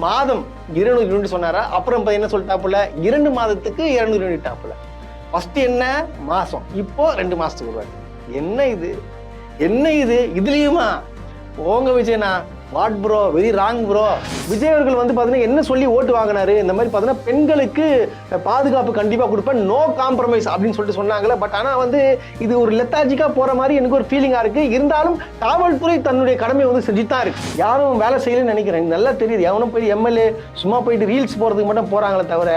மாதம் 200 யூனிட் சொன்னாரா, அப்புறம் என்ன சொல்லிட்டாப்புல 2 மாதத்துக்கு 200 யூனிட் ஆப்புல. ஃபர்ஸ்ட் என்ன மாசம், இப்போ 2 மாசத்துக்கு வருவாரு. என்ன இது இதுலயுமா போங்க விஜயனா, what bro, very wrong bro. Vijay அவர்கள் வந்து பாத்தீங்கன்னா என்ன சொல்லி ஓட்டு வாங்கினாரு, இந்த மாதிரி பாத்தீங்கன்னா பெண்களுக்கு பாதுகாப்பு கண்டிப்பா கொடுப்பேன், நோ காம்ப்ரமைஸ் அப்படின்னு சொல்லிட்டு சொன்னாங்களே. பட் ஆனா வந்து இது ஒரு லெத்தாஜிக்கா போற மாதிரி எனக்கு ஒரு ஃபீலிங்கா இருக்கு. இருந்தாலும் காவல்துறை தன்னுடைய கடமை வந்து செஞ்சுதான் இருக்கு. யாரும் வேலை செய்யலன்னு நினைக்கிறேன், நல்லா தெரியுது. எவனும் போய் எம்எல்ஏ சும்மா போயிட்டு ரீல்ஸ் போறதுக்கு மட்டும் போறாங்களே தவிர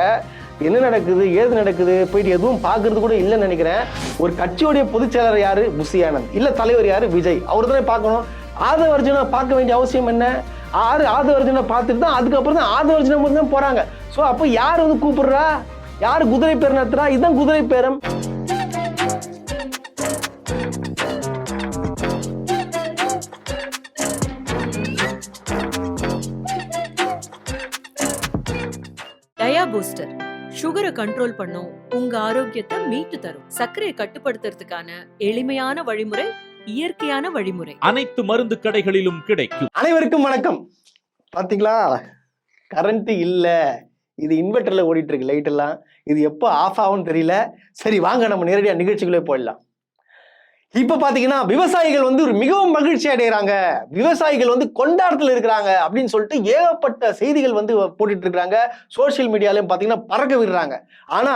என்ன நடக்குது ஏது நடக்குது போயிட்டு எதுவும் பாக்குறது கூட இல்லைன்னு நினைக்கிறேன். ஒரு கட்சியுடைய பொதுச் செயலர் யாரு, புஷி ஆனந்த், இல்ல தலைவர் யாரு, விஜய். அவர் தானே பார்க்கணும். ஆதவ அர்ஜுனா பார்க்க வேண்டிய அவசியம் என்ன? ஆதவ அர்ஜுனா பார்த்துட்டு தான் அதுக்கப்புறம் தான் ஆதவ அர்ஜுனா மட்டும் தான் போறாங்க. ஸோ அப்போ யார் வந்து கூப்பிடுறா, யார் குதிரை பேர் நடத்துறா? இதுதான் குதிரை பேரம். டயா பூஸ்டர் சுகரை கண்ட்ரோல் பண்ணும், உங்க ஆரோக்கியத்தை மீட்டு தரும். சர்க்கரையை கட்டுப்படுத்துறதுக்கான எளிமையான வழிமுறை, இயற்கையான வழிமுறை. அனைத்து மருந்து கடைகளிலும் கிடைக்கும். அனைவருக்கும் வணக்கம். பாத்தீங்களா, கரண்ட் இல்ல, இது இன்வெர்டர்ல ஓடிட்டு இருக்கு லைட் எல்லாம். இது எப்போ ஆஃப் ஆகும்னு தெரியல. சரி வாங்க நம்ம நேரடியாக நிகழ்ச்சிக்குள்ளே போயிடலாம். இப்ப பாத்தீங்கன்னா விவசாயிகள் வந்து ஒரு மிகவும் மகிழ்ச்சி அடைகிறாங்க, விவசாயிகள் வந்து கொண்டாட்டத்தில் இருக்கிறாங்க அப்படின்னு சொல்லிட்டு ஏகப்பட்ட செய்திகள் வந்து போட்டுட்டு இருக்காங்க. சோசியல் மீடியாலையும் பாத்தீங்கன்னா பறக்க விடுறாங்க. ஆனா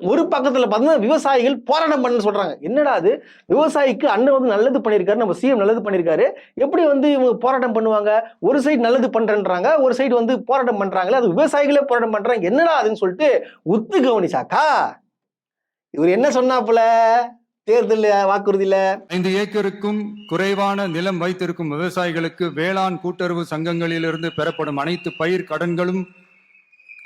ஒரு பக்கத்துல பாத்தீங்கன்னா விவசாயிகள் போராட்டம் பண்ண சொல்றாங்க. என்னடா அது, விவசாயிக்கு அண்ணன் வந்து நல்லது பண்ணியிருக்காரு, நம்ம சிஎம் நல்லது பண்ணியிருக்காரு, எப்படி வந்து இவங்க போராட்டம் பண்ணுவாங்க? ஒரு சைடு நல்லது பண்றேன்றாங்க, ஒரு சைடு வந்து போராட்டம் பண்றாங்களே, அது விவசாயிகளே போராட்டம் பண்றாங்க, என்னடா அதுன்னு சொல்லிட்டு உத்து கவனிச்சாக்கா இவர் என்ன சொன்னாப்புல தேர்தல் வாக்குறுதியில 5 ஏக்கருக்கும் குறைவான நிலம் வைத்திருக்கும் விவசாயிகளுக்கு வேளாண் கூட்டுறவு சங்கங்களிலிருந்து பெறப்படும் அனைத்து பயிர்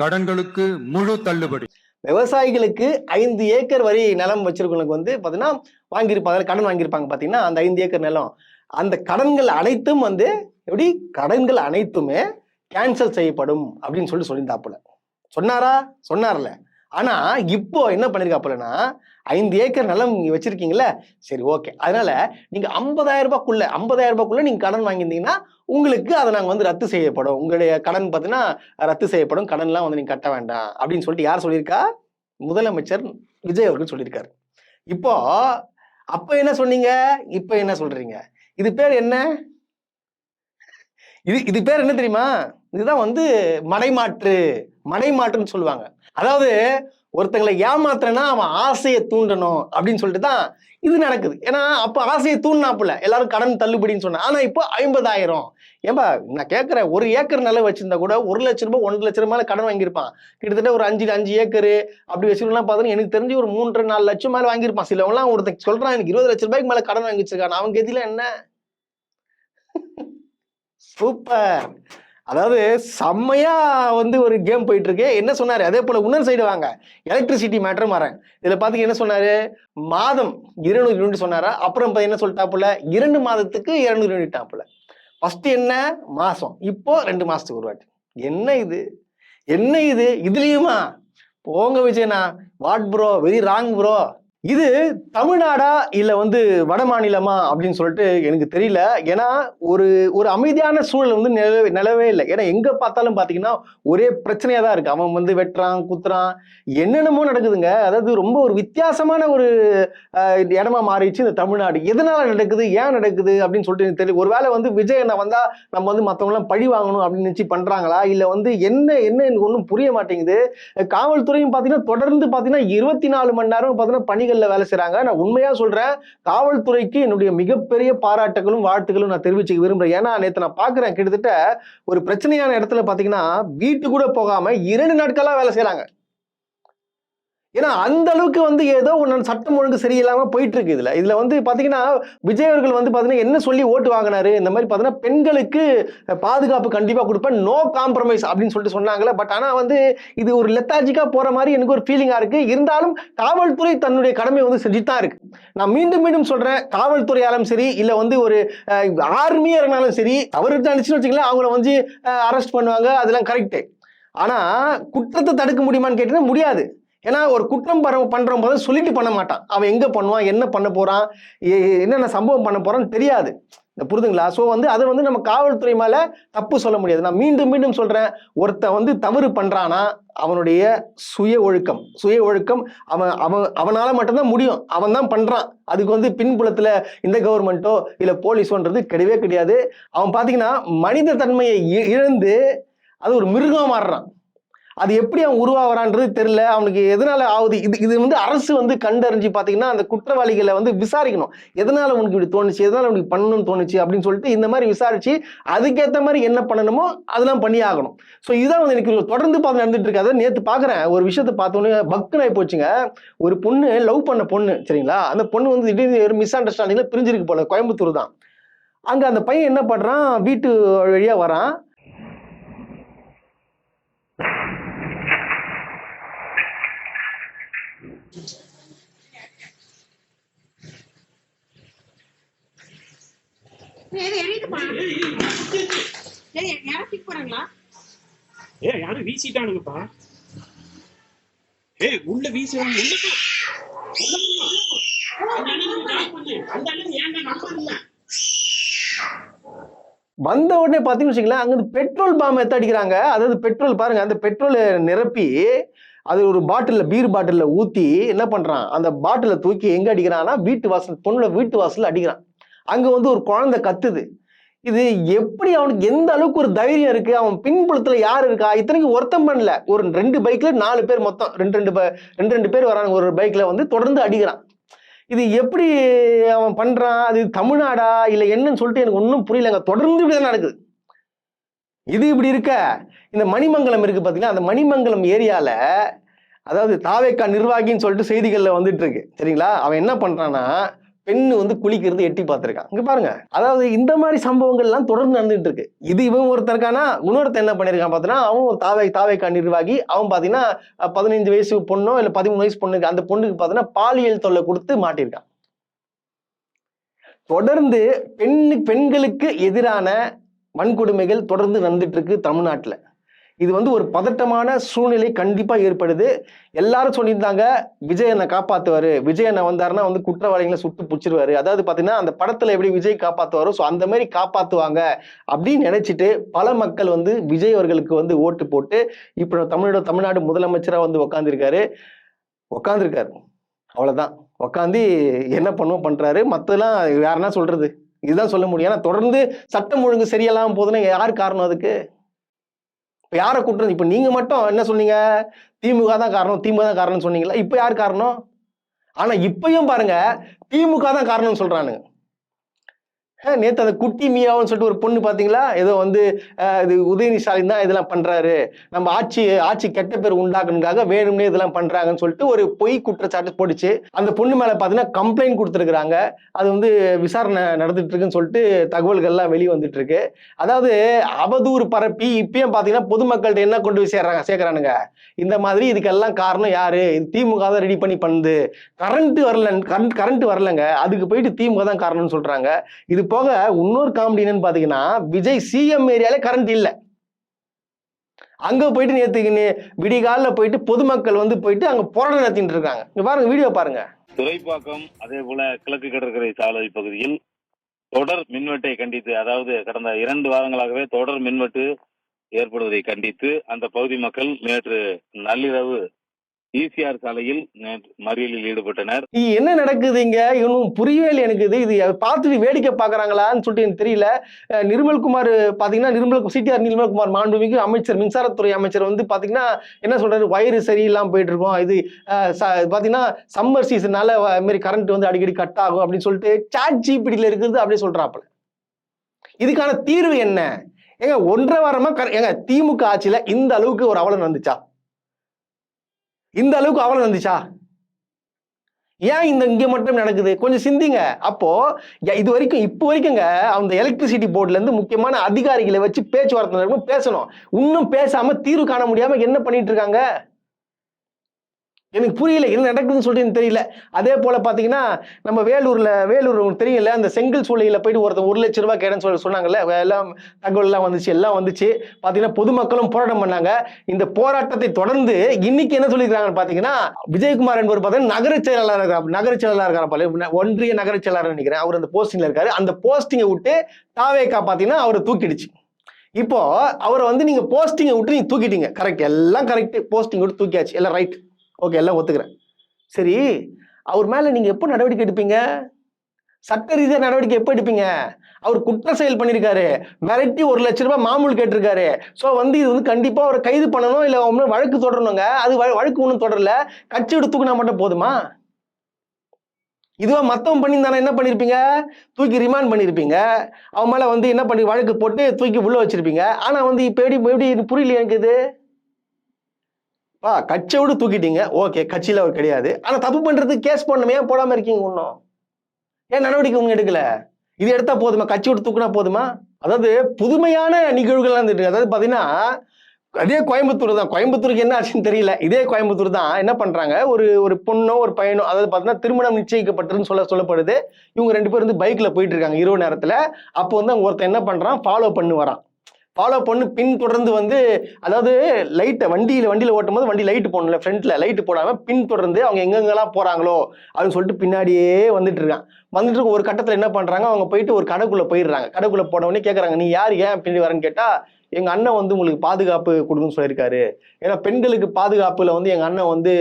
கடன்களுக்கு முழு தள்ளுபடி. விவசாயிகளுக்கு 5 ஏக்கர் வரி நிலம் வச்சிருக்கவங்களுக்கு வந்து பாத்தீங்கன்னா வாங்கியிருப்பாங்க, கடன் வாங்கியிருப்பாங்க. பாத்தீங்கன்னா அந்த 5 ஏக்கர் நிலம், அந்த கடன்கள் அனைத்தும் வந்து எப்படி கடன்கள் அனைத்துமே கேன்சல் செய்யப்படும் அப்படின்னு சொல்லியிருந்தாப்புல. சொன்னார்ல. ஆனா இப்போ என்ன பண்ணிருக்காப்புலன்னா 5 ஏக்கர் நிலம் நீங்க வச்சிருக்கீங்களா, சரி ஓகே, அதனால நீங்க 50,000 ரூபாய்க்குள்ள நீங்க கடன் வாங்கியிருந்தீங்கன்னா உங்களுக்கு அதை நாங்க வந்து ரத்து செய்யப்படும், உங்களுடைய கடன் பார்த்தீங்கன்னா ரத்து செய்யப்படும், கடன்லாம் வந்து நீங்க கட்ட வேண்டாம் அப்படின்னு சொல்லிட்டு யார் சொல்லியிருக்கா? முதலமைச்சர் விஜய் அவர்கள் சொல்லியிருக்காரு. இப்போ அப்ப என்ன சொன்னீங்க, இப்ப என்ன சொல்றீங்க? இது பேர் என்ன? இது பேர் என்ன தெரியுமா? இதுதான் வந்து மடைமாற்றுன்னு சொல்லுவாங்க. அதாவது ஒருத்தங்களை ஏமாத்துறேன்னா அவன் ஆசையை தூண்டணும் அப்படின்னு சொல்லிட்டு தான் இது நடக்குது. ஏன்னா அப்ப ஆசையை தூண்டினாப்புல எல்லாரும் கடன் தள்ளுபடின்னு சொன்னா. ஆனா இப்போ 50,000. ஏன்பா நான் கேட்கிறேன், 1 ஏக்கர் நிலம் வச்சிருந்தா கூட 1 லட்சம் ரூபாய் 1 லட்சம் ரூபாய் கடன் வாங்கியிருப்பான். கிட்டத்தட்ட ஒரு 5 ஏக்கரு அப்படி வச்சிருக்கலாம் பார்த்தோன்னா எனக்கு தெரிஞ்சு ஒரு 3-4 லட்சம் மேல வாங்கியிருப்பான். சிலவங்களாம் ஒருத்தன் சொல்றான் எனக்கு 20 லட்சம் ரூபாய்க்கு மேல கடன் வாங்கி வச்சிருக்கான். அவங்க கதியில என்ன? சூப்பர். அதாவது செம்மையா வந்து ஒரு கேம் போயிட்டு இருக்கு. என்ன சொன்னாரு, அதே போல இன்னொரு சைடு வாங்க, எலக்ட்ரிசிட்டி மேட்டர் வரேன். இதுல பாத்தீங்க என்ன சொன்னாரு, மாதம் 200 யூனிட் சொன்னாரா, அப்புறம் என்ன சொல்லிட்டாப்புல 2 மாதத்துக்கு 200 யூனிட் ஆப்புல. ஃபர்ஸ்ட் என்ன மாசம், இப்போ 2 மாசத்துக்கு ஒரு வாட்டி. என்ன இது இதுலயுமா போங்க விஜயனா, what bro, very wrong bro. இது தமிழ்நாடா இல்ல வந்து வட மாநிலமா அப்படின்னு சொல்லிட்டு எனக்கு தெரியல. ஏன்னா ஒரு அமைதியான சூழல் வந்து நிலவே இல்லை. ஏன்னா எங்க பார்த்தாலும் பாத்தீங்கன்னா ஒரே பிரச்சனையா தான் இருக்கு. அவன் வந்து வெட்டுறான், குத்துறான், என்னென்னமோ நடக்குதுங்க. அதாவது ரொம்ப ஒரு வித்தியாசமான ஒரு இடமா மாறிடுச்சு இந்த தமிழ்நாடு. எதனால நடக்குது, ஏன் நடக்குது அப்படின்னு சொல்லிட்டு எனக்கு தெரியல. ஒருவேளை வந்து விஜய் என்ன வந்தா நம்ம வந்து மற்றவங்க எல்லாம் பழி வாங்கணும் அப்படின்னு நினைச்சு பண்றாங்களா, இல்ல வந்து என்ன எனக்கு ஒன்றும் புரிய மாட்டேங்குது. காவல்துறையும் பாத்தீங்கன்னா தொடர்ந்து பாத்தீங்கன்னா 24 மணி நேரம் பாத்தீங்கன்னா பணிகள் வேலை செய்றாங்க. நான் உண்மையா சொல்றேன், காவல்துறைக்கு என்னுடைய மிகப்பெரிய பாராட்டுகளும் வாழ்த்துக்களும் நான் தெரிவிச்சுக்க விரும்புறேன். ஏன்னா நேத்து நான் பாக்குறேன், கிட்டத்தட்ட ஒரு பிரச்சனையான இடத்துல பாத்தீங்கன்னா வீட்டு கூட போகாம 2 நாட்களா வேலை செய்யறாங்க. ஏன்னா அந்த அளவுக்கு வந்து ஏதோ ஒன்று சட்டம் ஒழுங்கு சரியில்லாம போயிட்டு இருக்கு. இதுல வந்து பாத்தீங்கன்னா விஜய் அவர்கள் வந்து பாத்தீங்கன்னா என்ன சொல்லி ஓட்டு வாங்கினாரு, இந்த மாதிரி பாத்தீங்கன்னா பெண்களுக்கு பாதுகாப்பு கண்டிப்பா கொடுப்பேன், நோ காம்ப்ரமைஸ் அப்படின்னு சொல்லிட்டு சொன்னாங்களே. பட் ஆனா வந்து இது ஒரு லெத்தாஜிக்கா போற மாதிரி எனக்கு ஒரு ஃபீலிங்கா இருக்கு. இருந்தாலும் காவல்துறை தன்னுடைய கடமை வந்து செஞ்சுதான் இருக்கு. நான் மீண்டும் சொல்றேன், காவல்துறையாலும் சரி இல்ல வந்து ஒரு ஆர்மியா இருந்தாலும் சரி, அவருக்கு அடிச்சுன்னு வச்சுக்கலாம் அவங்கள வந்து அரெஸ்ட் பண்ணுவாங்க, அதெல்லாம் கரெக்ட். ஆனா குற்றத்தை தடுக்க முடியுமான்னு கேட்டீங்கன்னா முடியாது. ஏன்னா ஒரு குற்றம் பண்றோம் போது சொல்லிட்டு பண்ண மாட்டான். அவன் எங்க பண்ணுவான், என்ன பண்ண போறான், என்னென்ன சம்பவம் பண்ண போறான்னு தெரியாது. புரிதுங்களா? ஸோ வந்து அதை வந்து நம்ம காவல்துறை மேல தப்பு சொல்ல முடியாது. நான் மீண்டும் மீண்டும் சொல்றேன், ஒருத்தன் வந்து தவறு பண்றானா அவனுடைய சுய ஒழுக்கம் அவனால மட்டும்தான் முடியும். அவன் தான் பண்றான். அதுக்கு வந்து பின்புலத்துல இந்த கவர்மெண்ட்டோ இல்ல போலீஸோன்றது கிடையவே கிடையாது. அவன் பாத்தீங்கன்னா மனித தன்மையை இழந்து அது ஒரு மிருகம் மாறுறான். அது எப்படி அவன் உருவாகிறான்றது தெரியல. அவனுக்கு எதனால ஆகுது இது வந்து அரசு வந்து கண்டறிஞ்சு பாத்தீங்கன்னா அந்த குற்றவாளிகளை வந்து விசாரிக்கணும். எதனால உனக்கு இப்படி தோணுச்சு, எதனால உனக்கு பண்ணணும்னு தோணுச்சு அப்படின்னு சொல்லிட்டு இந்த மாதிரி விசாரிச்சு அதுக்கேற்ற மாதிரி என்ன பண்ணணுமோ அதெல்லாம் பண்ணி ஆகணும். ஸோ இதுதான் வந்து எனக்கு தொடர்ந்து பார்த்து நடந்துட்டு இருக்காது. நேற்று பாக்குறேன் ஒரு விஷயத்த பார்த்தோன்னே பக்குன்னு ஆகி போச்சுங்க. ஒரு பொண்ணு லவ் பண்ண பொண்ணு சரிங்களா, அந்த பொண்ணு வந்து திடீர்னு ஒரு மிஸ் அண்டர்ஸ்டாண்டிங்ல பிரிஞ்சிருக்கு போல, கோயம்புத்தூர் தான். அங்க அந்த பையன் என்ன பண்றான், வீட்டு வழியா வரான். யாரும் வீசிட்டானுங்கப்பா. உள்ள வீசுவாங்க. வந்த உடனே பாத்தீங்கன்னு வச்சுங்களேன், அங்க பெட்ரோல் பாம் எடுத்து அடிக்கிறாங்க. அதாவது பெட்ரோல் பாருங்க, அந்த பெட்ரோல் நிரப்பி அது ஒரு பாட்டில் பீர் பாட்டில் ஊத்தி என்ன பண்றான், அந்த பாட்டில தூக்கி எங்க அடிக்கிறான்னா வீட்டு வாசல், பொண்ணுல வீட்டு வாசல் அடிக்கிறான். அங்க வந்து ஒரு குழந்தை கத்துது. இது எப்படி அவனுக்கு எந்த அளவுக்கு ஒரு தைரியம் இருக்கு, அவன் பின்புலத்துல யாரு இருக்கா? இத்தனைக்கு ஒருத்தம் பண்ணல, ஒரு 2 பைக்ல 4 பேர் மொத்தம் 2 பேர் வராங்க ஒரு பைக்ல வந்து தொடர்ந்து அடிக்கிறான். இது எப்படி அவன் பண்றான்? அது தமிழ்நாடா இல்ல என்னன்னு சொல்லிட்டு எனக்கு ஒன்றும் புரியலங்க. தொடர்ந்து இப்படிதான் நடக்குது. இது இப்படி இருக்க, இந்த மணிமங்கலம் இருக்கு பாத்தீங்கன்னா, அந்த மணிமங்கலம் ஏரியால அதாவது தாவேக்கா நிர்வாகின்னு சொல்லிட்டு செய்திகள்ல வந்துட்டு இருக்கு சரிங்களா. அவன் என்ன பண்றான்னா பெண்ணு வந்து குளிக்கிறது எட்டி பார்த்திருக்கான். இங்க பாருங்க, அதாவது இந்த மாதிரி சம்பவங்கள் எல்லாம் தொடர்ந்து நடந்துட்டு இருக்கு. இது இவன் ஒருத்தருக்கானா, இன்னொருத்தர் என்ன பண்ணிருக்கான் பாத்தீங்கன்னா, அவன் ஒரு தாவேக்கா நிர்வாகி. அவன் பாத்தீங்கன்னா 15 வயசு பொண்ணோ இல்ல 13 வயசு பொண்ணுக்கு, அந்த பொண்ணுக்கு பாத்தீங்கன்னா பாலியல் தொல்லை கொடுத்து மாட்டிருக்கான். தொடர்ந்து பெண்களுக்கு எதிரான வன்கொடுமைகள் தொடர்ந்து நடந்துட்டு இருக்கு தமிழ்நாட்டுல. இது வந்து ஒரு பதட்டமான சூழ்நிலை கண்டிப்பா ஏற்படுது. எல்லாரும் சொல்லியிருந்தாங்க விஜய் என்ன காப்பாத்துவாரு, விஜய் என்ன வந்தாருன்னா வந்து குற்றவாளிகளை சுட்டு புடிச்சிருவாரு. அதாவது பாத்தீங்கன்னா அந்த படத்துல எப்படி விஜய் காப்பாத்துவாரோ ஸோ அந்த மாதிரி காப்பாத்துவாங்க அப்படின்னு நினைச்சிட்டு பல மக்கள் வந்து விஜய் அவர்களுக்கு வந்து ஓட்டு போட்டு இப்ப தமிழ்நாடு முதலமைச்சரா வந்து உட்காந்துருக்காரு. அவ்வளவுதான். உட்காந்து என்ன பண்ணுவோம் பண்றாரு. மத்தெல்லாம் யாருன்னா சொல்றது இதுதான் சொல்ல முடியும். ஏன்னா தொடர்ந்து சட்டம் ஒழுங்கு சரியில்லாம போதுன்னா யார் காரணம் அதுக்கு? யாரை கூட்டுறது? இப்ப நீங்க மட்டும் என்ன சொன்னீங்க, திமுக தான் காரணம் சொன்னீங்களா? இப்ப யார் காரணம்? ஆனா இப்பயும் பாருங்க திமுக தான் காரணம் சொல்றானுங்க. நேத்து அந்த குட்டி மியாவுன்னு சொல்லிட்டு ஒரு பொண்ணு பாத்தீங்களா, ஏதோ வந்து இது உதயநிதி ஸ்டாலின் தான் இதெல்லாம் பண்றாரு, நம்ம ஆட்சி கெட்ட பேர் உண்டாக்குறதுக்காக வேணும்னே இதெல்லாம் பண்றாங்கன்னு சொல்லிட்டு ஒரு பொய் குற்றச்சாட்டு போட்டுச்சு. அந்த பொண்ணு மேல பாத்தீங்கன்னா கம்ப்ளைண்ட் கொடுத்துருக்காங்க. அது வந்து விசாரணை நடந்துட்டு இருக்குன்னு சொல்லிட்டு தகவல்கள்லாம் வெளியே வந்துட்டு இருக்கு. அதாவது அவதூறு பரப்பி இப்பயும் பாத்தீங்கன்னா பொதுமக்கள்கிட்ட என்ன கொண்டு போய் சேர்க்கிறானுங்க, இந்த மாதிரி இதுக்கெல்லாம் காரணம் யாரு, இது திமுக தான் ரெடி பண்ணி பண்ணுது, கரண்ட் வரலங்க, அதுக்கு போயிட்டு திமுக தான் காரணம்னு சொல்றாங்க. இது போக இன்னொரு காமெடி என்னன்னு பாத்தீங்கன்னா, விஜய் சிஎம் ஏரியால கரண்ட் இல்ல. அங்க போயிட்டு நேத்துக்கு விடிகால போயிட்டு பொதுமக்கள் வந்து போயிட்டு அங்க போராட்டம் நடத்திட்டு இருக்காங்க. இங்க பாருங்க, வீடியோ பாருங்க. துறைப்பாக்கம் அதே போல கிழக்கு கடற்கரை சாலை பகுதியில் தொடர் மின்வெட்டை கண்டித்து, அதாவது கடந்த 2 வாரங்களாகவே தொடர் மின்வெட்டு ஏற்படுவதை கண்டித்து அந்த பகுதி மக்கள் நேற்று நள்ளிரவு ஈசிஆர் சாலையில் மறியலில் ஈடுபட்டனர். என்ன நடக்குது இங்க? இன்னும் புரியவே இல்லை எனக்கு. இது பார்த்துட்டு வேடிக்கை பாக்குறாங்களான்னு சொல்லிட்டு எனக்கு தெரியல. நிர்மல்குமார் பாத்தீங்கன்னா சிடிஆர் நிர்மல்குமார் மாண்புமிகு அமைச்சர், மின்சாரத்துறை அமைச்சர் வந்து பாத்தீங்கன்னா என்ன சொல்றாரு, வயிறு சரியில்லாம போயிட்டு இருக்கோம், இது பாத்தீங்கன்னா சம்மர் சீசனால மாதிரி கரண்ட் வந்து அடிக்கடி கட் ஆகும் அப்படின்னு சொல்லிட்டு சாட் ஜிபிடில இருக்குது அப்படியே சொல்றாப்புல. இதுக்கான தீர்வு என்ன? ஏங்க 1.5 வாரமா ஏங்க திமுக ஆட்சியில இந்த அளவுக்கு ஒரு அவலம் வந்துச்சா? இந்த அளவுக்கு அவலம் வந்துச்சா? ஏன் இங்க மட்டும் நடக்குது? கொஞ்சம் சிந்திங்க. அப்போ இது வரைக்கும் இப்போ வரைக்குங்க அந்த எலக்ட்ரிசிட்டி போர்டுல இருந்து முக்கியமான அதிகாரிகளை வச்சு பேச்சுவார்த்தை பேசணும். இன்னும் பேசாம தீர்வு காண முடியாம என்ன பண்ணிட்டு இருக்காங்க? எனக்கு புரியல என்ன நடக்குதுன்னு சொல்லிட்டு எனக்கு தெரியல. அதே போல பாத்தீங்கன்னா நம்ம வேலூர் உங்களுக்கு தெரியல, அந்த செங்கல் சூளையில போயிட்டு ஒருத்தர் 1 லட்சம் ரூபாய் கேட்டேன்னு சொன்னாங்கல்ல, எல்லாம் தகவல் எல்லாம் வந்துச்சு. பாத்தீங்கன்னா பொதுமக்களும் போராட்டம் பண்ணாங்க. இந்த போராட்டத்தை தொடர்ந்து இன்னைக்கு என்ன சொல்லியிருக்காங்கன்னு பாத்தீங்கன்னா, விஜயகுமார் என்பவர் பாத்தீங்கன்னா நகர செயலாளர் இருக்காரு, ஒன்றிய நகர செயலாளர் நினைக்கிறேன், அவர் அந்த போஸ்டிங்ல இருக்காரு. அந்த போஸ்டிங்கை விட்டு தாவேகா பாத்தீங்கன்னா அவரை தூக்கிடுச்சு. இப்போ அவரை வந்து நீங்க போஸ்டிங்கை விட்டு நீங்க தூக்கிட்டீங்க, கரெக்ட், எல்லாம் கரெக்ட், போஸ்டிங் விட்டு தூக்கியாச்சு, எல்லாம் ரைட், ஓகே, எல்லாம் ஒத்துக்கிறேன். சரி, அவர் மேல நீங்க எப்போ நடவடிக்கை எடுப்பீங்க? சட்ட ரீதியா நடவடிக்கை எப்போ எடுப்பீங்க? அவர் குற்ற செயல் பண்ணியிருக்காரு, மிரட்டி 1 லட்சம் ரூபாய் மாமூல் கேட்டிருக்காரு. ஸோ வந்து இது வந்து கண்டிப்பா அவரை கைது பண்ணணும், இல்ல அவங்க வழக்கு தொடரணுங்க. அது வழக்கு ஒன்றும் தொடரல, கட்சி விட்டு தூக்கினா மட்டும் போதுமா? இதுவா மத்தவன் பண்ணியிருந்தானே என்ன பண்ணிருப்பீங்க? தூக்கி ரிமாண்ட் பண்ணிருப்பீங்க, அவன் மேல வந்து என்ன பண்ணி வழக்கு போட்டு தூக்கி உள்ள வச்சிருப்பீங்க. ஆனா வந்து இப்ப எப்படி புரியல எனக்கு இது. கட்சியை விட தூக்கிட்டீங்க, ஓகே, கட்சியில அவர் கிடையாது. ஆனா தப்பு பண்றதுக்கு கேஸ் போடணுமே, ஏன் போடாம இருக்கீங்க? இன்னும் ஏன் நடவடிக்கை உங்க எடுக்கல? இது எடுத்தா போதுமா? கட்சி விட்டு தூக்குனா போதுமா? அதாவது புதுமையான நிகழ்வுகள் இருந்துட்டு, அதாவது பாத்தீங்கன்னா அதே கோயம்புத்தூர் தான். கோயம்புத்தூருக்கு என்ன ஆச்சுன்னு தெரியல. இதே கோயம்புத்தூர் தான் என்ன பண்றாங்க, ஒரு பொண்ணோ ஒரு பையனோ, அதாவது பாத்தீங்கன்னா திருமணம் நிச்சயிக்கப்பட்டிருன்னு சொல்லப்படுது. இவங்க 2 பேர் வந்து பைக்ல போயிட்டு இருக்காங்க இரவு நேரத்துல. அப்போ வந்து ஒருத்தன் என்ன பண்றான், ஃபாலோ பண்ணி பின் தொடர்ந்து வந்து, அதாவது வண்டியில ஓட்டும் போது வண்டி லைட் போடணும்ல, ஃப்ரண்ட்ல லைட் போடாம பின் தொடர்ந்து அவங்க எங்கெங்கெல்லாம் போறாங்களோ அப்படின்னு சொல்லிட்டு பின்னாடியே வந்துட்டு ஒரு கட்டத்துல என்ன பண்றாங்க, அவங்க போயிட்டு ஒரு கடைக்குள்ள போயிடுறாங்க. கடைக்குள்ள போன உடனே கேக்குறாங்க, நீ யார், ஏன் பின்னாடி வரேன்னு கேட்டா, எங்க அண்ணன் வந்து உங்களுக்கு பாதுகாப்பு கொடுக்குன்னு சொல்லியிருக்காரு, ஏன்னா பெண்களுக்கு பாதுகாப்புல வந்து எங்க அண்ணன் வந்து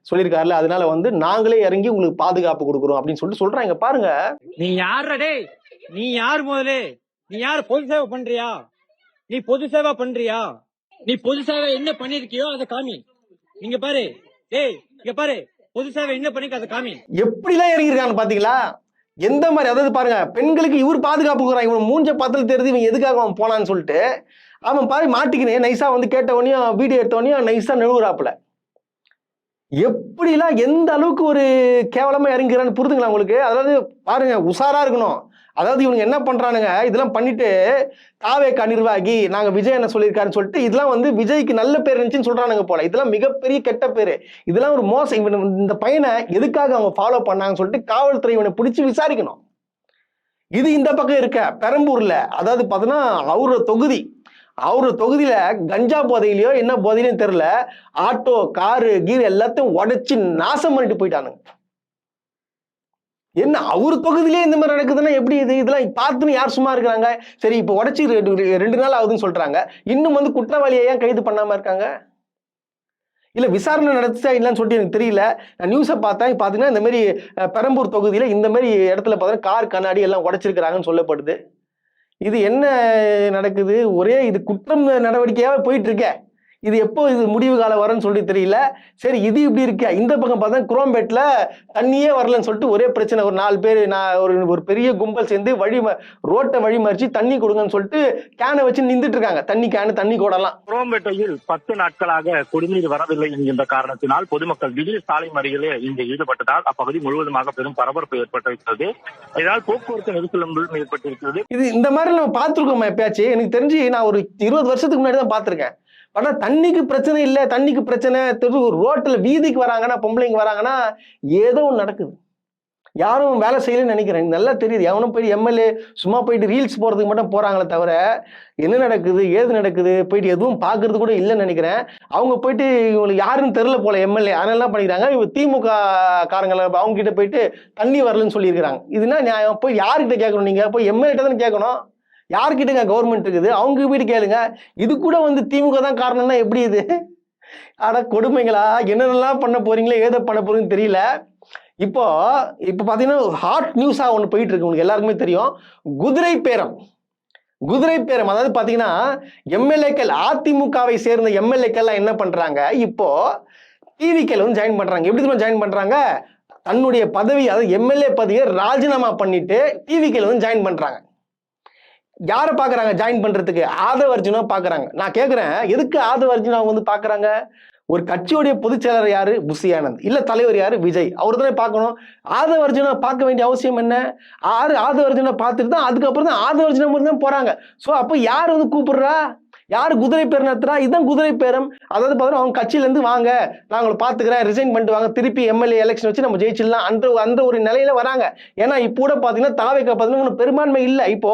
சொல்லியிருக்காருல, அதனால வந்து நாங்களே இறங்கி உங்களுக்கு பாதுகாப்பு கொடுக்குறோம் அப்படின்னு சொல்லிட்டு சொல்றாங்க. பாருங்க, நீ யாரடே, நீ யார் முதலே, நீ யார் பொது சேவை பண்றியா, நீ பொது சேவை பண்றியா, நீ பொது சேவை என்ன பண்ணிருக்கியோ அதை காமி. நீங்க பாரு, டேய் இங்க பாரு, பொது சேவை என்ன பண்ணிருக்க அதை காமி. எப்படிலாம் இறங்கிருக்காங்க பாத்தீங்களா? எந்த மாதிரி, அதாவது பாருங்க, பெண்களுக்கு இவர் பாதுகாப்பு கொடுக்குறான், இவன் மூஞ்ச பத்தல தெரியுது இவன் எதுக்காக அவன் போனான்னு சொல்லிட்டு அவன் பாரு மாட்டிக்கினே நைஸா வந்து கேட்டவனையும் வீடியோ எடுத்தவனையும் நைஸா நழுவுறாப்புல. எப்படிலாம் எந்த அளவுக்கு ஒரு கேவலமா இறங்கிறான்னு புரிதுங்களா உங்களுக்கு? அதாவது பாருங்க, உஷாரா இருக்கணும். அதாவது இவங்க என்ன பண்றானுங்க, இதெல்லாம் பண்ணிட்டு தாவேகா நிர்வாகி நாங்க விஜய் என்ன சொல்லியிருக்காருன்னு சொல்லிட்டு இதெல்லாம் வந்து விஜய்க்கு நல்ல பேர் இருந்துச்சுன்னு சொல்றானுங்க போல. இதெல்லாம் மிகப்பெரிய கெட்ட பேரு, இதெல்லாம் ஒரு மோசம். இந்த பையனை எதுக்காக அவங்க ஃபாலோ பண்ணாங்கன்னு சொல்லிட்டு காவல்துறை இவனை பிடிச்சி விசாரிக்கணும். இது இந்த பக்கம் இருக்க பெரம்பூர்ல, அதாவது பாத்தீங்கன்னா அவரோட தொகுதியில கஞ்சா போதையிலயோ என்ன போதையிலும் தெரியல, ஆட்டோ காரு கீர் எல்லாத்தையும் உடைச்சு நாசம் பண்ணிட்டு போயிட்டானுங்க. என்ன அவர் தொகுதியிலே இந்த மாதிரி நடக்குதுன்னா எப்படி இது? இதெல்லாம் பார்த்துன்னு யார் சும்மா இருக்கிறாங்க? சரி, இப்போ உடைச்சி 2 நாள் ஆகுதுன்னு சொல்றாங்க, இன்னும் வந்து குற்றவாளியை ஏன் கைது பண்ணாம இருக்காங்க? இல்ல விசாரணை நடத்துச்சா இல்லைன்னு சொல்லிட்டு எனக்கு தெரியல. நான் நியூஸை பார்த்தேன், பாத்தீங்கன்னா இந்த மாதிரி பெரம்பூர் தொகுதியில இந்த மாதிரி இடத்துல பார்த்தீங்கன்னா கார் கண்ணாடி எல்லாம் உடைச்சிருக்கிறாங்கன்னு சொல்லப்படுது. இது என்ன நடக்குது? ஒரே இது குற்றம் நடவடிக்கையாவே போயிட்டு இருக்க. இது எப்போ இது முடிவு காலம் வரும்னு சொல்லி தெரியல. சரி, இது இப்படி இருக்க. இந்த பக்கம் பார்த்தா குரோம்பேட்ல தண்ணியே வரலன்னு சொல்லிட்டு ஒரே பிரச்சனை. ஒரு 4 பேர் ஒரு பெரிய கும்பல் சேர்ந்து ரோட்டை வழிமறிச்சு தண்ணி கொடுங்கன்னு சொல்லிட்டு கேனை வச்சு நின்றுட்டு இருக்காங்க. தண்ணி கூடலாம். குரோம்பேட்டையில் 10 நாட்களாக குடிநீர் வரவில்லை என்கின்ற காரணத்தினால் பொதுமக்கள் திடீர் சாலை மறியலில் இங்கே ஈடுபட்டதால் அப்பகுதி முழுவதுமாக பெரும் பரபரப்பு ஏற்பட்டிருக்கிறது. இதனால் போக்குவரத்து நெரிசலும் ஏற்பட்டிருக்கிறது. இது இந்த மாதிரி நம்ம பார்த்துருக்கோம் எப்பயாச்சு? எனக்கு தெரிஞ்சு நான் ஒரு 20 வருஷத்துக்கு முன்னாடி தான் பார்த்திருக்கேன். ஆனா தண்ணிக்கு பிரச்சனை இல்ல, தண்ணிக்கு பிரச்சனை, ரோட்ல வீதிக்கு வராங்கன்னா பொம்பளைங்க வராங்கன்னா ஏதோ ஒன்று நடக்குது. யாரும் வேலை செய்யலன்னு நினைக்கிறேன், நல்லா தெரியுது. எவனும் போய் எம்எல்ஏ சும்மா போயிட்டு ரீல்ஸ் போறதுக்கு மட்டும் போறாங்களே தவிர என்ன நடக்குது ஏது நடக்குது போயிட்டு எதுவும் பாக்குறது கூட இல்லைன்னு நினைக்கிறேன். அவங்க போயிட்டு இவங்களுக்கு யாருன்னு தெரியல போல எம்எல்ஏ, அதனால என்ன பண்ணிக்கிறாங்க, இவங்க திமுக காரங்களை அவங்க கிட்ட போயிட்டு தண்ணி வரலன்னு சொல்லியிருக்கிறாங்க. இதுனா நியாயம்? போய் யாருக்கிட்ட கேட்கணும்? நீங்க போய் எம்எல்ஏ தானே கேட்கணும். யார்கிட்டங்க கவர்மெண்ட் இருக்குது? அவங்க வீட்டு கேளுங்க. இது கூட வந்து திமுக தான் காரணம்னா எப்படி இது? ஆனா கொடுமைங்களா, என்னென்னலாம் பண்ண போறீங்களோ ஏதோ பண்ண போறீங்கன்னு தெரியல. இப்போ பாத்தீங்கன்னா ஹாட் நியூஸா ஒண்ணு போயிட்டு இருக்கு, உங்களுக்கு எல்லாருக்குமே தெரியும். குதிரை பேரம், அதாவது பாத்தீங்கன்னா எம்எல்ஏக்கள், அதிமுகவை சேர்ந்த எம்எல்ஏக்கள் என்ன பண்றாங்க, இப்போ டிவிக்கேல வந்து ஜாயின் பண்றாங்க. எப்படி ஜாயின் பண்றாங்க? தன்னுடைய பதவி, அதாவது எம்எல்ஏ பதவியை ராஜினாமா பண்ணிட்டு டிவிக்கேல வந்து ஜாயின் பண்றாங்க. யாரை பாக்குறாங்க ஜாயின் பண்றதுக்கு? ஆதவ அர்ஜுனா பாக்குறாங்க. நான் கேக்குறேன், எதுக்கு ஆதவ அர்ஜுனா வந்து பாக்குறாங்க? ஒரு கட்சியுடைய பொதுச் செயலர் யாரு? புஷி ஆனந்த். இல்ல தலைவர் யாரு? விஜய். அவர் தானே பார்க்கணும். ஆதவ அர்ஜுனா பார்க்க வேண்டிய அவசியம் என்ன? ஆதவ அர்ஜுனா பார்த்துட்டு தான் அதுக்கப்புறம் தான் ஆதவ அர்ஜுனா மட்டும் தான் போறாங்க. சோ அப்ப யார் வந்து கூப்பிடுறா? யாரு குதிரை பேரம் நடத்துறா? இதுதான் குதிரை பேரம். அதாவது பார்த்தீங்கன்னா அவங்க கட்சியில இருந்து வாங்க, நான் உங்களை பாத்துக்கிறேன், ரிசைன் பண்ணிட்டு வாங்க, திருப்பி எம்எல்ஏ எலெக்ஷன் வச்சு நம்ம ஜெயிச்சிடலாம் அந்த ஒரு நிலையில வராங்க. ஏன்னா இப்போ கூட பாத்தீங்கன்னா தாவேகா பாத்தீங்கன்னா பெரும்பான்மை இல்லை. இப்போ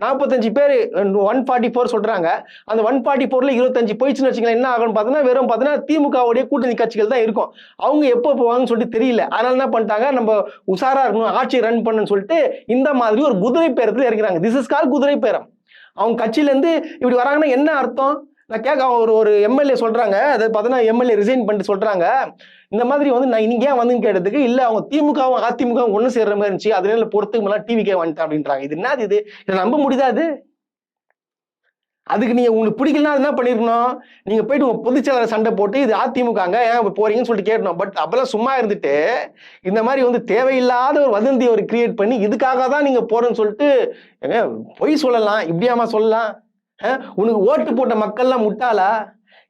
45 பேர் 144 சொல்றாங்க. அந்த 144ல 25 போயிடுச்சுன்னு வச்சுக்கலாம். என்ன ஆகும்னு பார்த்தீங்கன்னா வெறும் பார்த்தீங்கன்னா திமுகவுடைய கூட்டணி கட்சிகள் தான் இருக்கும். அவங்க எப்போ போவாங்கன்னு சொல்லிட்டு தெரியல. அதனால என்ன பண்ணிட்டாங்க, நம்ம உஷாரா இருக்கணும், ஆட்சி ரன் பண்ணுன்னு சொல்லிட்டு இந்த மாதிரி ஒரு குதிரை பேரத்தில் இருக்கிறாங்க. திஸ் இஸ் கால் குதிரை பேரம். அவங்க கட்சியில இருந்து இப்படி வராங்கன்னா என்ன அர்த்தம்? நான் கேட்க ஒரு எம்எல்ஏ சொல்றாங்க, அதை பார்த்தீங்கன்னா எம்எல்ஏ ரிசைன் பண்ணிட்டு சொல்றாங்க, இந்த மாதிரி வந்து நான் இன்னைக்கு ஏன் வந்துன்னு கேட்டதுக்கு, இல்ல அவங்க திமுகவும் அதிமுகவும் ஒண்ணு சேர்ற மாதிரி இருந்துச்சு, அதனால பொறுத்துக்கு மேல டிவிக்கே வந்துட்டேன் அப்படின்றாங்க. இது என்னது இது? இதை நம்ப முடியாது. அதுக்கு நீங்க உங்களுக்கு பிடிக்கலன்னா என்ன பண்ணிருக்கணும், நீங்க போயிட்டு உங்க பொதுச்செயலாளர் சண்டை போட்டு இது அதிமுகங்க ஏன் போறீங்கன்னு சொல்லிட்டு கேட்கணும். பட் அப்பெல்லாம் சும்மா இருந்துட்டு இந்த மாதிரி வந்து தேவையில்லாத ஒரு வதந்தி ஒரு கிரியேட் பண்ணி இதுக்காக தான் நீங்க போறேன்னு சொல்லிட்டு பொய் சொல்லலாம். இப்படியாமா சொல்லலாம்? உனக்கு ஓட்டு போட்ட மக்கள்லாம் முட்டாளா?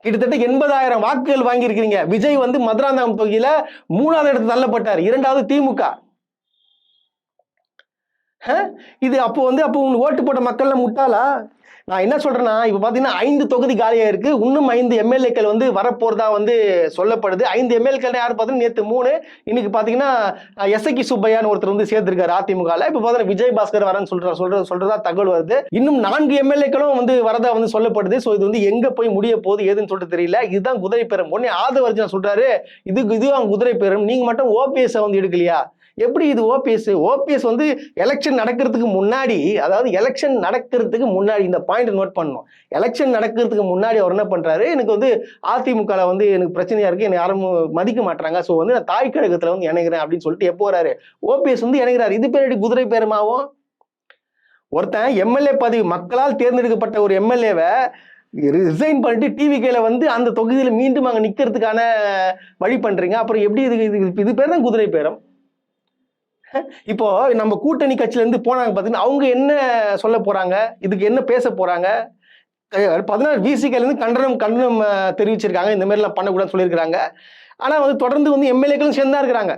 கிட்டத்தட்ட 80,000 வாக்குகள் வாங்கி இருக்கிறீங்க. விஜய் வந்து மதுராந்தகம் தொகுதியில 3வது இடத்துல தள்ளப்பட்டார், 2வது திமுக. இது அப்போ உங்களுக்கு ஓட்டு போட்ட மக்கள்லாம் முட்டாளா? நான் என்ன சொல்றேன்னா, இப்ப பாத்தீங்கன்னா 5 தொகுதி காலியா இருக்கு. இன்னும் 5 எம்எல்ஏக்கள் வந்து வரப்போறதா வந்து சொல்லப்படுது. 5 எம்எல்ஏக்கள் யாரு பாத்தீங்கன்னா நேத்து 3, இன்னைக்கு பாத்தீங்கன்னா எஸ்ஐகி சுப்பையான்னு ஒருத்தர் வந்து சேர்த்திருக்காரு அதிமுகல. இப்ப பாத்தீங்கன்னா விஜய் பாஸ்கர் வரன்னு சொல்றதா தகவல் வருது. இன்னும் 4 எம்எல்ஏக்களும் வந்து வரதா வந்து சொல்லப்படுது. சோ இது வந்து எங்க போய் முடிய போகுது ஏதுன்னு சொல்லிட்டு தெரியல. இதுதான் குதிரை பேரம். ஒண்ணே ஆதவர்ஜன் சொல்றாரு, இதுவும் குதிரை பேரம். நீங்க மட்டும் ஓபிஎஸ் வந்து எடுக்கலையா? எப்படி இது ஓபிஎஸ் வந்து எலெக்ஷன் நடக்கிறதுக்கு முன்னாடி, அதாவது எலெக்ஷன் நடக்கிறதுக்கு முன்னாடி இந்த பாயிண்ட் நோட் பண்ணணும். எலெக்ஷன் நடக்கிறதுக்கு முன்னாடி அவர் என்ன பண்றாரு, எனக்கு வந்து அதிமுக வந்து எனக்கு பிரச்சனையா இருக்கு, என்ன யாரும் மதிக்க மாட்டாங்க, சோ வந்து நான் தாய் கழகத்துல வந்து இணைகிறேன் அப்படின்னு சொல்லிட்டு எப்போ வராரு, ஓபிஎஸ் வந்து இணைகிறாரு. இது பேர் குதிரை பேரமாவும்? ஒருத்தன் எம்எல்ஏ பதவி மக்களால் தேர்ந்தெடுக்கப்பட்ட ஒரு எம்எல்ஏவை ரிசைன் பண்ணிட்டு டிவிகேல வந்து அந்த தொகுதியில மீண்டும் அங்க நிக்கிறதுக்கான வழி பண்றீங்க. அப்புறம் எப்படி இது பேர் தான் குதிரை பேரம். இப்போ நம்ம கூட்டணி கட்சியில இருந்து போனாங்க பாத்தீங்கன்னா அவங்க என்ன சொல்ல போறாங்க, இதுக்கு என்ன பேச போறாங்க? 16 விசிகேல இருந்து கண்டனம் தெரிவிச்சிருக்காங்க, இந்த மாதிரி எல்லாம் பண்ணக்கூடாதுன்னு சொல்லியிருக்காங்க. ஆனா வந்து தொடர்ந்து வந்து எம்எல்ஏக்களும் சேர்ந்தா இருக்கிறாங்க.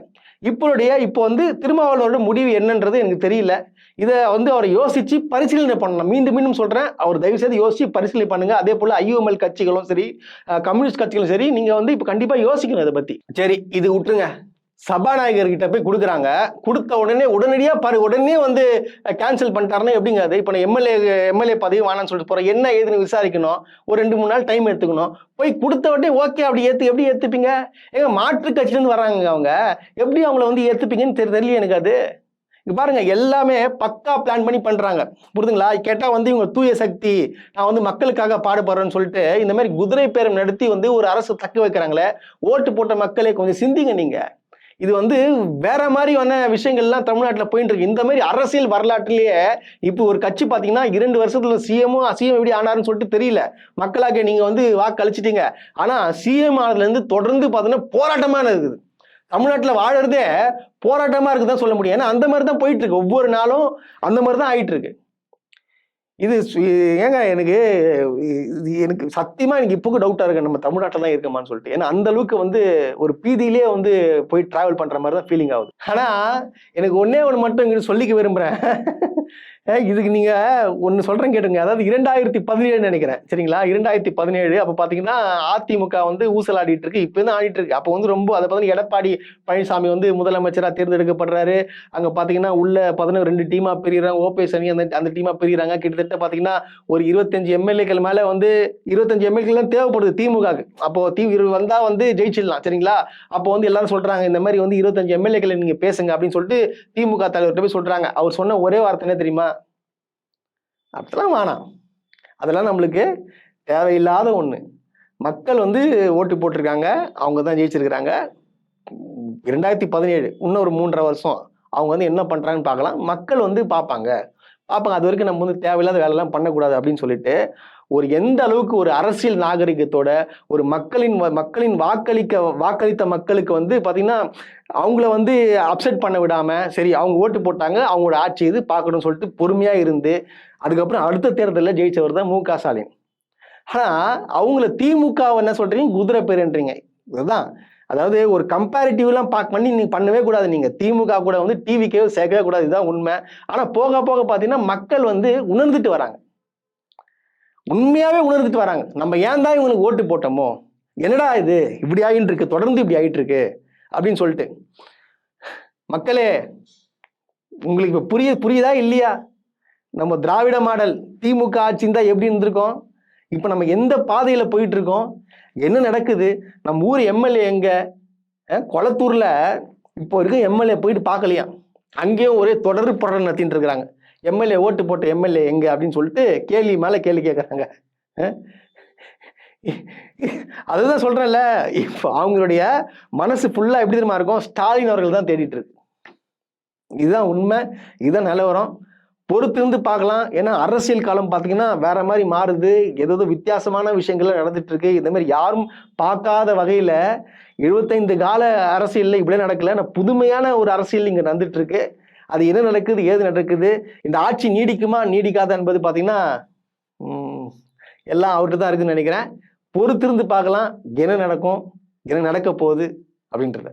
இப்போ வந்து திருமாவளவரோட முடிவு என்னன்றது எனக்கு தெரியல. இதை வந்து அவர் யோசிச்சு பரிசீலனை பண்ணணும். மீண்டும் சொல்றேன், அவர் தயவு செய்து யோசிச்சு பரிசீலனை பண்ணுங்க. அதே போல ஐயூஎம்எல் கட்சிகளும் சரி, கம்யூனிஸ்ட் கட்சிகளும் சரி, நீங்க வந்து இப்ப கண்டிப்பா யோசிக்கணும் இதை பத்தி. சரி, இது விட்டுருங்க. சபாநாயகர்கிட்ட போய் கொடுக்குறாங்க, கொடுத்த உடனடியா உடனே வந்து கேன்சல் பண்ணிட்டாருன்னா எப்படிங்க அது? இப்போ எம்எல்ஏ பதவி வேணான்னு சொல்லிட்டு போறோம், என்ன ஏதுன்னு விசாரிக்கணும், ஒரு 2-3 நாள் டைம் எடுத்துக்கணும். போய் கொடுத்த உடனே ஓகே அப்படி எப்படி ஏத்துப்பீங்க? ஏங்க மாற்று கட்சியிலேருந்து வர்றாங்க, அவங்க எப்படி அவங்கள வந்து ஏத்துப்பீங்கன்னு தெரியல எனக்கு. அது இங்க பாருங்க, எல்லாமே பக்கா பிளான் பண்ணி பண்றாங்க, புரியுதுங்களா? கேட்டா வந்து இவங்க தூய சக்தி, நான் வந்து மக்களுக்காக பாடுபடுறேன்னு சொல்லிட்டு இந்த மாதிரி குதிரை பேரம் நடத்தி வந்து ஒரு அரசு தக்க வைக்கிறாங்களே. ஓட்டு போட்ட மக்களே கொஞ்சம் சிந்திங்க நீங்க. இது வந்து வேற மாதிரியான விஷயங்கள்லாம் தமிழ்நாட்டில் போயிட்டு இருக்கு. இந்த மாதிரி அரசியல் வரலாற்றிலேயே இப்போ ஒரு கட்சி பார்த்தீங்கன்னா 2 வருஷத்துல சிஎம் எப்படி ஆனாருன்னு சொல்லிட்டு தெரியல. மக்களாக நீங்க வந்து வாக்கு அளிச்சிட்டீங்க. ஆனா சிஎம் ஆனதுல இருந்து தொடர்ந்து பார்த்தீங்கன்னா போராட்டமா இருக்குது. தமிழ்நாட்டில் வாழறதே போராட்டமா இருக்குதான் சொல்ல முடியும். ஏன்னா அந்த மாதிரி தான் போயிட்டு இருக்கு, ஒவ்வொரு நாளும் அந்த மாதிரி தான் ஆயிட்டு இருக்கு. இது ஏங்க எனக்கு சத்தியமா எனக்கு இப்போ டவுட்டா இருக்கு, நம்ம தமிழ்நாட்டில் தான் இருக்கமான்னு சொல்லிட்டு. ஏன்னா அந்த அளவுக்கு வந்து ஒரு பீதியிலே வந்து போய் டிராவல் பண்ற மாதிரி தான் ஃபீலிங் ஆகுது. ஆனா எனக்கு ஒன்னே ஒன்று மட்டும் இங்கிட்ட சொல்லிக்க விரும்புறேன். இதுக்கு நீங்க ஒன்னு சொல்றேன் கேட்டுங்க. அதாவது 2017 நினைக்கிறேன், சரிங்களா? 2017 அப்ப பாத்தீங்கன்னா அதிமுக வந்து ஊசலாடிட்டு இருக்கு, இப்ப தான் ஆடிட்டு இருக்கு. அப்ப வந்து ரொம்ப அதை பார்த்தீங்கன்னா எடப்பாடி பழனிசாமி வந்து முதலமைச்சரா தேர்ந்தெடுக்கப்படுறாரு. அங்க பாத்தீங்கன்னா உள்ள 2 டீமா பிரிகிறாங்க, ஓபிஎஸ் அணி அந்த டீமா பிரிகிறாங்க. கிட்டத்தட்ட பாத்தீங்கன்னா ஒரு 25 எம்எல்ஏக்கள் மேல வந்து 25 எம்எல்ஏக்கள் தான் தேவைப்படுது திமுகக்கு. அப்போ வந்தா வந்து ஜெயிச்சிடலாம், சரிங்களா? அப்போ வந்து எல்லாரும் சொல்றாங்க, இந்த மாதிரி வந்து 25 எம்எல்ஏக்களை நீங்க பேசுங்க அப்படின்னு சொல்லிட்டு திமுக தலைவர்கிட்ட போய் சொல்றாங்க. அவர் சொன்ன ஒரே வார்த்தை என்ன தெரியுமா? அதெல்லாம் வேணாம், அதெல்லாம் நம்மளுக்கு தேவையில்லாத ஒண்ணு. மக்கள் வந்து ஓட்டு போட்டிருக்காங்க, அவங்க தான் ஜெயிச்சிருக்கிறாங்க. 2017 இன்னும் ஒரு 3.5 வருஷம் அவங்க வந்து என்ன பண்றாங்கன்னு பார்க்கலாம். மக்கள் வந்து பார்ப்பாங்க. அது வரைக்கும் நம்ம வந்து தேவையில்லாத வேலையெல்லாம் பண்ணக்கூடாது அப்படின்னு சொல்லிட்டு ஒரு எந்த அளவுக்கு ஒரு அரசியல் நாகரிகத்தோட ஒரு மக்களின் வாக்களித்த மக்களுக்கு வந்து பாத்தீங்கன்னா அவங்கள வந்து அப்செட் பண்ண விடாம, சரி அவங்க ஓட்டு போட்டாங்க, அவங்களோட ஆட்சி இது பார்க்கணும்னு சொல்லிட்டு பொறுமையா இருந்து அதுக்கப்புறம் அடுத்த தேர்தலில் ஜெயிச்சவர் தான் மு.க. ஸ்டாலின். ஆனா அவங்கள திமுக என்ன சொல்றீங்க, குதிரை பேருன்றீங்க. இதுதான், அதாவது ஒரு கம்பேரிட்டிவ்லாம் பண்ணி நீங்க பண்ணவே கூடாது. நீங்க திமுக கூட வந்து டிவிக்கே சேர்க்கவே கூடாது, இதுதான் உண்மை. ஆனா போக போக பாத்தீங்கன்னா மக்கள் வந்து உணர்ந்துட்டு வராங்க. உண்மையாவே உணர்ந்துட்டு வராங்க. நம்ம ஏன் தான் இவங்களுக்கு ஓட்டு போட்டோமோ, என்னடா இது இப்படி ஆகிட்டு இருக்கு, தொடர்ந்து இப்படி ஆகிட்டு இருக்கு அப்படின்னு சொல்லிட்டு. மக்களே, உங்களுக்கு இப்ப புரியுதா இல்லையா? நம்ம திராவிட மாடல் திமுக ஆட்சி இருந்தா எப்படி இருந்திருக்கோம், இப்ப நம்ம எந்த பாதையில போயிட்டு இருக்கோம், என்ன நடக்குது, நம்ம ஊர் எம்எல்ஏ எங்க? கொளத்தூர்ல இப்போ இருக்க எம்எல்ஏ போயிட்டு பார்க்கலையா, அங்கேயும் ஒரே தொடர் போராட்டம் நடத்திட்டு இருக்கிறாங்க. எம்எல்ஏ ஓட்டு போட்ட எம்எல்ஏ எங்க அப்படின்னு சொல்லிட்டு கேள்வி மேல கேள்வி கேட்கறாங்க. அதுதான் சொல்றேன்ல, இப்போ அவங்களுடைய மனசு ஃபுல்லா எப்படி தெரியுமா இருக்கும், ஸ்டாலின் அவர்கள் தான் தேடிட்டு இருக்கு. இதுதான் உண்மை, இதுதான் நிலவரம். பொறுத்திருந்து பார்க்கலாம். ஏன்னா அரசியல் காலம் பார்த்தீங்கன்னா வேற மாதிரி மாறுது, ஏதோ வித்தியாசமான விஷயங்கள்லாம் நடந்துட்டு இருக்கு. இந்த மாதிரி யாரும் பார்க்காத வகையில 75 கால அரசியல்ல இப்படியே நடக்கல, நான் புதுமையான ஒரு அரசியல் இங்க நடந்துட்டு இருக்கு. அது என்ன நடக்குது, ஏது நடக்குது, இந்த ஆட்சி நீடிக்குமா நீடிக்காதா என்பது பார்த்தீங்கன்னா எல்லாம் அவர்கிட்ட தான் இருக்குன்னு நினைக்கிறேன். பொறுத்திருந்து பார்க்கலாம் என்ன நடக்கும், என்ன நடக்க போகுது அப்படின்றத.